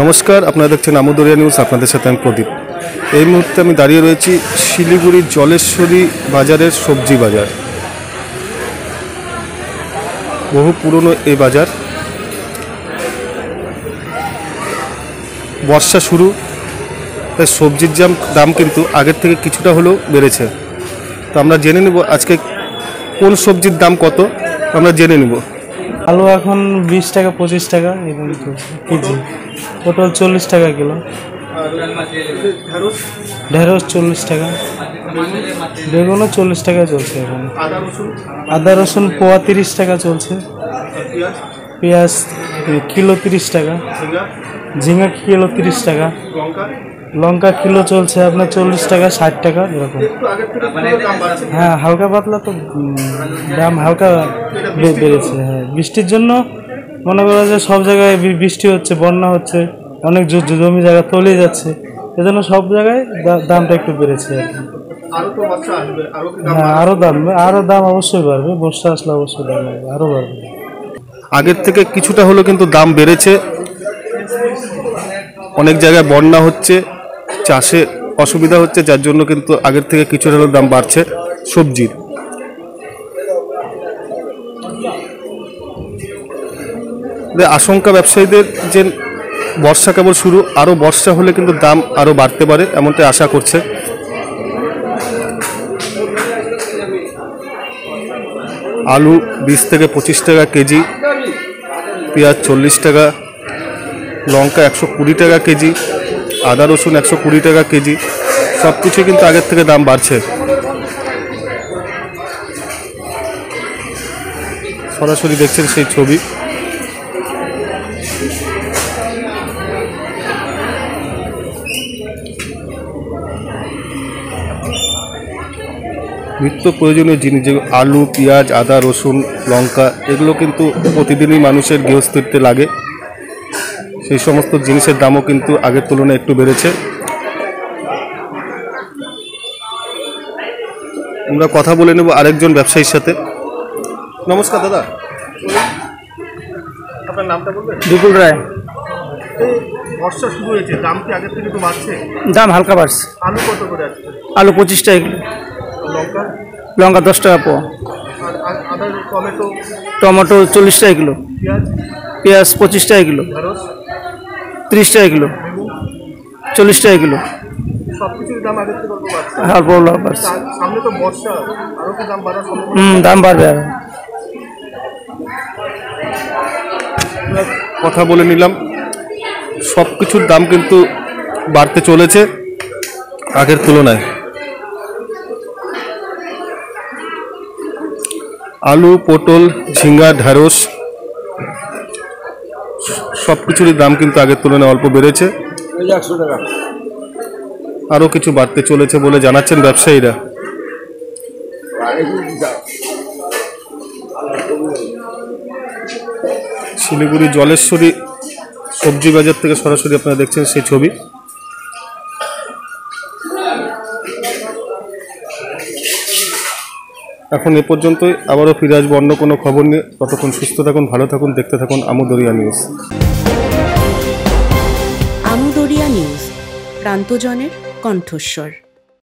নমস্কার, আপনারা দেখছেন আমুদরিয়া নিউজ। আপনাদের সাথে আমি প্রদীপ। এই মুহূর্তে আমি দাঁড়িয়ে রয়েছি শিলিগুড়ির জলেশ্বরী বাজারের সবজি বাজার। বহু পুরনো এই বাজার। বর্ষা শুরু, তাই সবজির দাম কিন্তু আগের থেকে কিছুটা হলেও বেড়েছে। তো আমরা জেনে নেব আজকে কোন সবজির দাম কত, আমরা জেনে নেব। আলু এখন 20 টাকা 25 টাকা এরকম চলছে কেজি। পটল 40 টাকা কিলো, ঢেঁড়স 40 টাকা, বেগুনও 40 টাকা চলছে এখন। আদা রসুন পোয়া 30 টাকা চলছে, পেঁয়াজ কিলো 30 টাকা, ঝিঙা কিলো 30 টাকা, লঙ্কা কিলো চলছে আপনার 40 টাকা 60 টাকা এরকম। হ্যাঁ, হালকা পাতলা তো দাম হালকা বেড়েছে। হ্যাঁ, বৃষ্টির জন্য মনে করা যায় সব জায়গায় বৃষ্টি হচ্ছে, বন্যা হচ্ছে, অনেক জমি জায়গা তলিয়ে যাচ্ছে, এজন্য সব জায়গায় দামটা একটু বেড়েছে আর কি। হ্যাঁ, আরও দাম অবশ্যই বাড়বে, বর্ষা আসলে অবশ্যই দাম বাড়বে, আরও বাড়বে। আগের থেকে কিছুটা হলেও কিন্তু দাম বেড়েছে। অনেক জায়গায় বন্যা হচ্ছে, চাষে অসুবিধা হচ্ছে, যার জন্য কিন্তু আগের থেকে কিছুটা হলেও দাম বাড়ছে সবজির। আশঙ্কা ব্যবসায়ীদের যে বর্ষা কেবল শুরু, আরও বর্ষা হলে কিন্তু দাম আরও বাড়তে পারে, এমনটাই আশা করছে। আলু 20 থেকে 25 টাকা কেজি, পেঁয়াজ 40 টাকা, লঙ্কা 120 টাকা কেজি, আদা রসুন 120 টাকা কেজি। সব কিছু কিন্তু আগের থেকে দাম বাড়ছে। সরাসরি দেখছেন সেই ছবি। নিত্য প্রয়োজনীয় জিনিস যেগুলো আলু, পেঁয়াজ, আদা রসুন, লঙ্কা, এগুলো কিন্তু প্রতিদিনই মানুষের গৃহস্থিতে লাগে। সেই সমস্ত জিনিসের দামও কিন্তু আগের তুলনায় একটু বেড়েছে। আমরা কথা বলে নেব আরেকজন ব্যবসায়ীর সাথে। নমস্কার দাদা, আপনার নামটা বলবেন? বিপুল রায়। বর্ষা শুরু হয়েছে, দাম কি আগের থেকে একটু বাড়ছে? দাম হালকা বাড়ছে। আলু কত করে আছে? আলু 25 টাকা কিলো, লঙ্কা? লঙ্কা 10 টাকা পোয়া, আর আদা, টমেটো? টমেটো 40 টাকা কিলো, পেঁয়াজ? পেঁয়াজ 25 টাকা কিলো, ঢেঁড়স 30 টাকা কিলো, 40 টাকা কিলো। সব কিছুর দাম আগের থেকে অল্প বাড়ছে। অল্প বাড়ছে। সামনে তো বর্ষা, আরও কি দাম বাড়ার সম্ভাবনা? দাম বাড়বে আর। কথা বলে নিলাম, সব কিছুর দাম কিন্তু বাড়তে চলেছে আগের তুলনায়। আলু, পটল, ঝিঙ্গা, ঢেঁড়স সব কিছুরই দাম কিন্তু আগের তুলনায় অল্প বেড়েছে। 100 টাকা। আরও কিছু বাড়তে চলেছে বলে জানাচ্ছেন ব্যবসায়ীরা। শিলিগুড়ি জলেশ্বরী সবজি বাজার থেকে সরাসরি আপনারা দেখছেন সেই ছবি। এখন এ পর্যন্তই, আবারও ফিরে আসবো অন্য কোনো খবর নিয়ে। ততক্ষণ সুস্থ থাকুন, ভালো থাকুন, দেখতে থাকুন আমুদরিয়া নিউজ। আমুদরিয়া নিউজ, প্রান্তজনের কণ্ঠস্বর।